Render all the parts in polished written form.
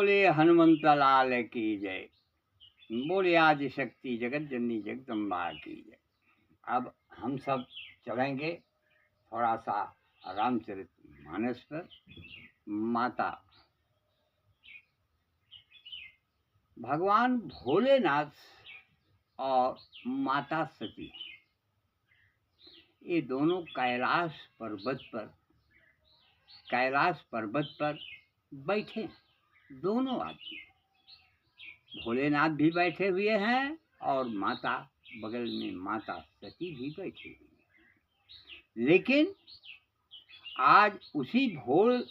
बोले हनुमंत लाल की जय। बोले आदि शक्ति जगत जननी जगदम्बा की जय। अब हम सब चलेंगे थोड़ा सा रामचरित मानस पर। माता भगवान भोलेनाथ और माता सती, ये दोनों कैलाश पर्वत पर बैठे, दोनों आदमी, भोलेनाथ भी बैठे हुए हैं और माता बगल में माता सती भी बैठी हुई है। लेकिन आज उसी भोल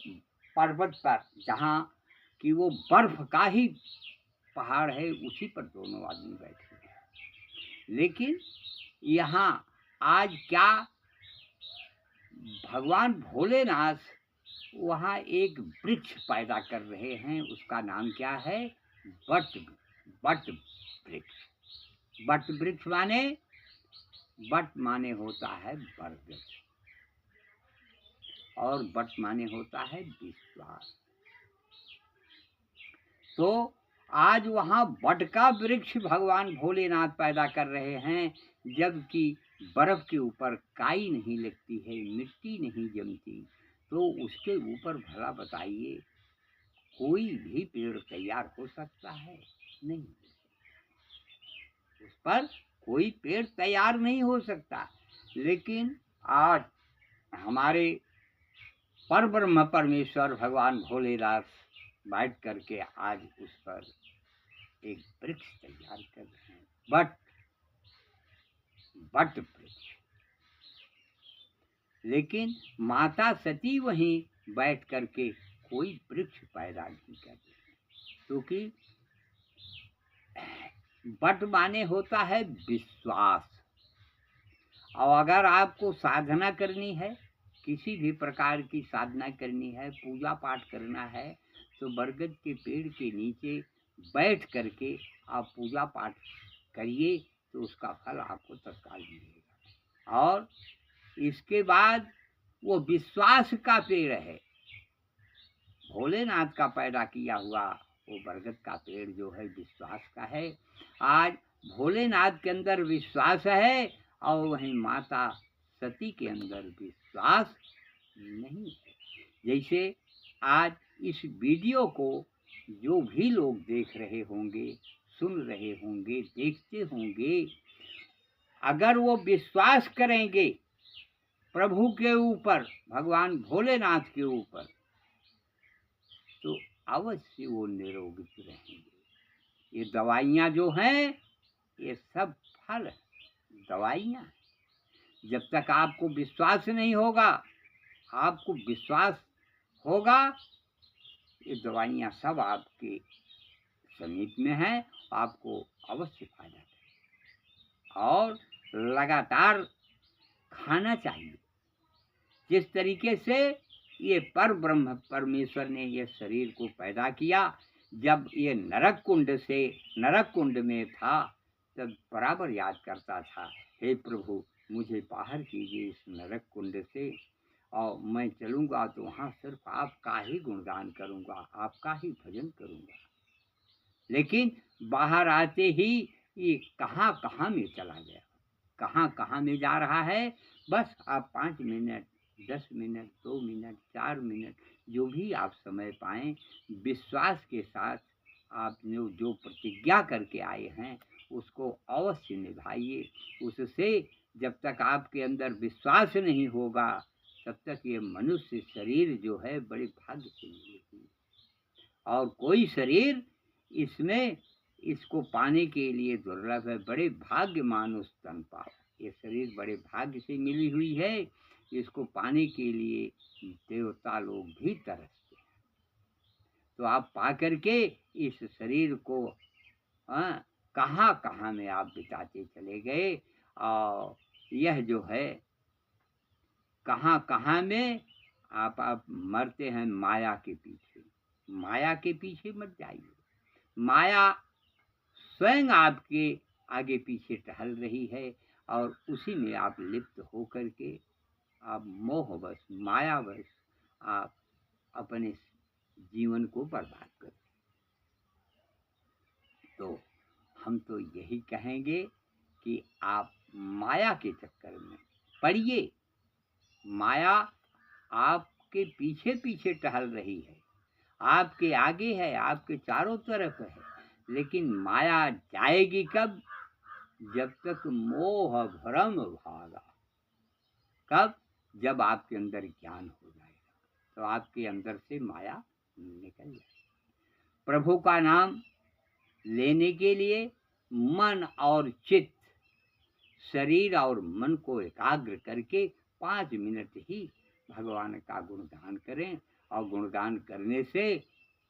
पर्वत पर, जहाँ कि वो बर्फ का ही पहाड़ है, उसी पर दोनों आदमी बैठे हैं। लेकिन यहाँ आज क्या, भगवान भोलेनाथ वहाँ एक वृक्ष पैदा कर रहे हैं। उसका नाम क्या है? बट वृक्ष। बट वृक्ष माने, बट माने होता है बरगद और बट माने होता है विश्वास। तो आज वहाँ बट का वृक्ष भगवान भोलेनाथ पैदा कर रहे हैं, जबकि बर्फ के ऊपर काई नहीं लगती है, मिट्टी नहीं जमती, तो उसके ऊपर भला बताइए कोई भी पेड़ तैयार हो सकता है? नहीं, उस पर कोई पेड़ तैयार नहीं हो सकता। लेकिन आज हमारे परब्रह्म परमेश्वर भगवान भोलेनाथ बैठ करके आज उस पर एक वृक्ष तैयार कर रहे हैं, बट वृक्ष। लेकिन माता सती वहीं बैठ करके कोई वृक्ष पैदा नहीं कर रही, क्योंकि बट माने होता है विश्वास। और अगर आपको साधना करनी है, किसी भी प्रकार की साधना करनी है, पूजा पाठ करना है, तो बरगद के पेड़ के नीचे बैठ करके आप पूजा पाठ करिए, तो उसका फल आपको तत्काल मिलेगा। और इसके बाद वो विश्वास का पेड़ है, भोलेनाथ का पैदा किया हुआ वो बरगद का पेड़ जो है विश्वास का है। आज भोलेनाथ के अंदर विश्वास है और वहीं माता सती के अंदर विश्वास नहीं है। जैसे आज इस वीडियो को जो भी लोग देख रहे होंगे, सुन रहे होंगे, देखते होंगे, अगर वो विश्वास करेंगे प्रभु के ऊपर, भगवान भोलेनाथ के ऊपर, तो अवश्य वो निरोगित रहेंगे। ये दवाइयाँ जो हैं, ये सब फल दवाइयाँ। जब तक आपको विश्वास नहीं होगा, आपको विश्वास होगा, ये दवाइयाँ सब आपके समीप में हैं, आपको अवश्य फायदा करेगा। और लगातार खाना चाहिए। जिस तरीके से ये पर ब्रह्म परमेश्वर ने ये शरीर को पैदा किया, जब ये नरक कुंड में था, तब बराबर याद करता था, हे प्रभु मुझे बाहर कीजिए इस नरक कुंड से, और मैं चलूँगा तो वहाँ सिर्फ आपका ही गुणगान करूँगा, आपका ही भजन करूँगा। लेकिन बाहर आते ही ये कहाँ कहाँ में चला गया, कहाँ कहाँ में जा रहा है। बस आप 5 मिनट, 10 मिनट, 2 मिनट, 4 मिनट, जो भी आप समय पाएं, विश्वास के साथ आप जो प्रतिज्ञा करके आए हैं उसको अवश्य निभाइए। उससे जब तक आपके अंदर विश्वास नहीं होगा, तब तक ये मनुष्य शरीर जो है बड़े भाग्य से मिलेगी। और कोई शरीर इसमें इसको पाने के लिए दुर्लभ है। बड़े भाग्य मानुष तन पाओ, ये शरीर बड़े भाग्य से मिली हुई है। इसको पाने के लिए देवता लोग भी तरसते हैं। तो आप पा करके इस शरीर को कहाँ कहाँ में आप बिताते चले गए, और यह जो है कहाँ कहाँ में आप मरते हैं माया के पीछे। माया के पीछे मत जाइए। माया स्वयं आपके आगे पीछे टहल रही है, और उसी में आप लिप्त हो करके आप मोहवश, मायावश आप अपने जीवन को बर्बाद करते हैं। तो हम तो यही कहेंगे कि आप माया के चक्कर में पड़िए। माया आपके पीछे पीछे टहल रही है, आपके आगे है, आपके चारों तरफ है, लेकिन माया जाएगी कब? जब तक मोह भ्रम भागा। कब? जब आपके अंदर ज्ञान हो जाएगा, तो आपके अंदर से माया निकल जाएगी। प्रभु का नाम लेने के लिए मन और चित्त, शरीर और मन को एकाग्र करके 5 मिनट ही भगवान का गुणगान करें, और गुणगान करने से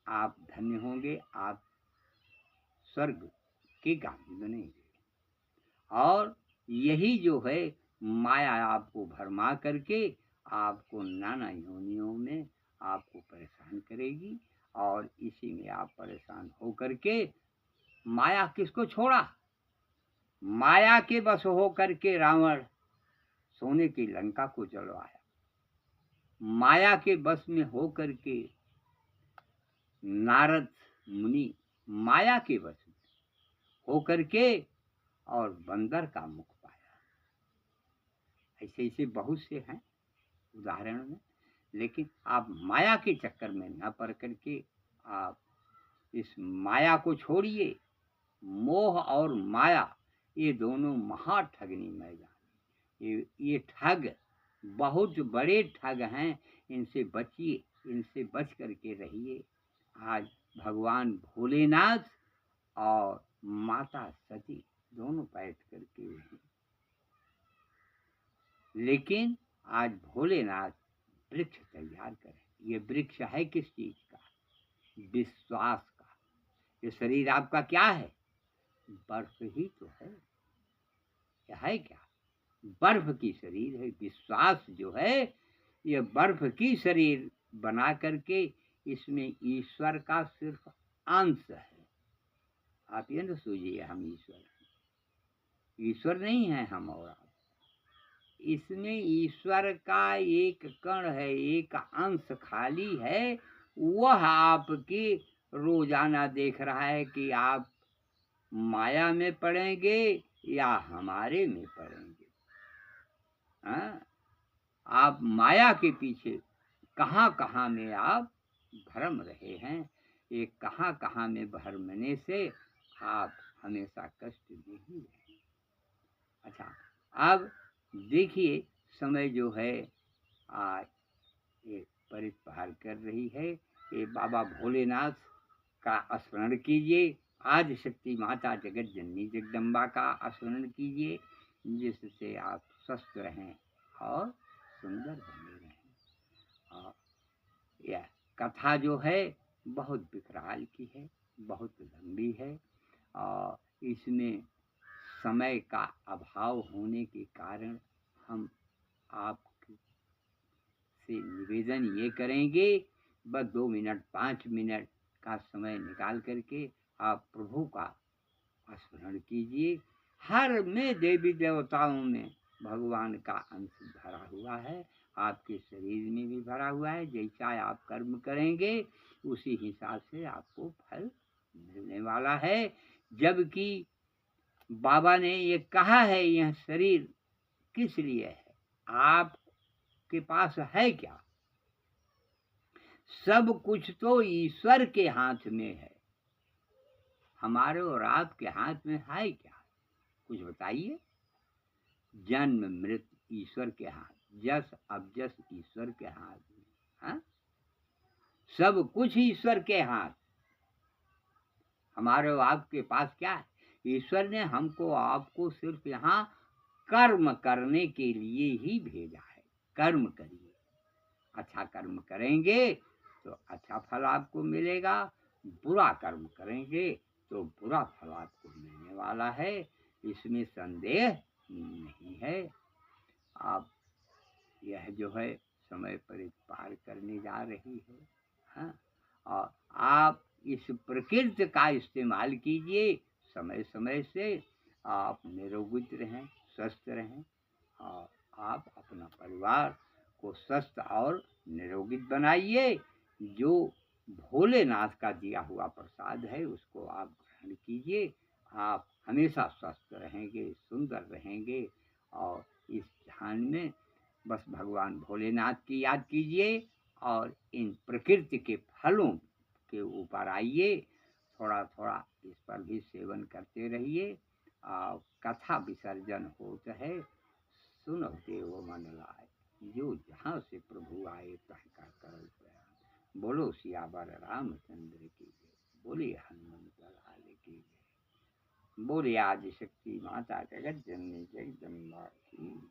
आप धन्य होंगे, आप स्वर्ग के गामी बनेंगे। और यही जो है माया आपको भरमा करके आपको नाना योनियों में आपको परेशान करेगी, और इसी में आप परेशान हो करके माया किसको छोड़ा? माया के बस हो करके रावण सोने की लंका को जलवाया। माया के बस में हो करके नारद मुनि माया के बस में हो करके और बंदर का मुख पाया। ऐसे ऐसे बहुत से हैं उदाहरण में, लेकिन आप माया के चक्कर में न पड़ करके आप इस माया को छोड़िए। मोह और माया ये दोनों महा ठगनी मैदान। ये ठग बहुत बड़े ठग हैं, इनसे बचिए, इनसे बच करके रहिए। आज भगवान भोलेनाथ और माता सती दोनों बैठ करके हैं, लेकिन आज भोलेनाथ वृक्ष तैयार करें। ये वृक्ष है किस चीज का? विश्वास का। ये शरीर आपका क्या है? बर्फ ही तो है। क्या है? क्या बर्फ की शरीर है। विश्वास जो है ये बर्फ की शरीर बना करके इसमें ईश्वर का सिर्फ अंश है। आप ये न सोचिए हम ईश्वर हैं। ईश्वर नहीं है हम और आप। इसमें ईश्वर का एक कण है, एक अंश खाली है। वह आपकी रोजाना देख रहा है कि आप माया में पड़ेंगे या हमारे में पड़ेंगे। हाँ? आप माया के पीछे कहाँ कहाँ में आप भ्रम रहे हैं। ये कहाँ कहाँ में भ्रमने से आप हमेशा कष्ट में ही रहे। अच्छा, अब देखिए समय जो है आज ये परिपार कर रही है। ये बाबा भोलेनाथ का स्मरण कीजिए। आदि शक्ति माता जगत जननी जगदम्बा का स्मरण कीजिए, जिससे आप स्वस्थ रहें और सुंदर बने रहें। और यह कथा जो है बहुत विकराल की है, बहुत लंबी है, और इसमें समय का अभाव होने के कारण हम आप से निवेदन ये करेंगे, बस 2 मिनट 5 मिनट का समय निकाल करके आप प्रभु का स्मरण कीजिए। हर में देवी देवताओं में भगवान का अंश भरा हुआ है, आपके शरीर में भी भरा हुआ है। जैसा आप कर्म करेंगे उसी हिसाब से आपको फल मिलने वाला है। जबकि बाबा ने ये कहा है यह शरीर किस लिए है, आपके पास है क्या? सब कुछ तो ईश्वर के हाथ में है। हमारे और आपके हाथ में है क्या? कुछ बताइए। जन्म मृत्यु ईश्वर के हाथ, जस अबजस ईश्वर के हाथ में। हाँ? सब कुछ ईश्वर के हाथ। हमारे और आपके पास क्या है? ईश्वर ने हमको आपको सिर्फ यहाँ कर्म करने के लिए ही भेजा है। कर्म करिए, अच्छा कर्म करेंगे तो अच्छा फल आपको मिलेगा, बुरा कर्म करेंगे तो बुरा फल आपको मिलने वाला है, इसमें संदेह नहीं है। आप यह जो है समय पर पार करने जा रही है। हाँ? और आप इस प्रकृति का इस्तेमाल कीजिए। समय समय से आप निरोगित रहें, स्वस्थ रहें, और आप अपना परिवार को स्वस्थ और निरोगित बनाइए। जो भोलेनाथ का दिया हुआ प्रसाद है उसको आप ग्रहण कीजिए। आप हमेशा स्वस्थ रहेंगे, सुंदर रहेंगे। और इस ध्यान में बस भगवान भोलेनाथ की याद कीजिए और इन प्रकृति के फलों के ऊपर आइए, थोड़ा थोड़ा इस पर भी सेवन करते रहिए। और कथा विसर्जन होत है, सुनो देव मन लाए, जो जहाँ से प्रभु आए तह का करो प्रयाण। बोलो सियावर रामचंद्र की जय, बोले हनुमंत लाल की जय, बोले आदि शक्ति माता जगत जननी जगदम्बा की।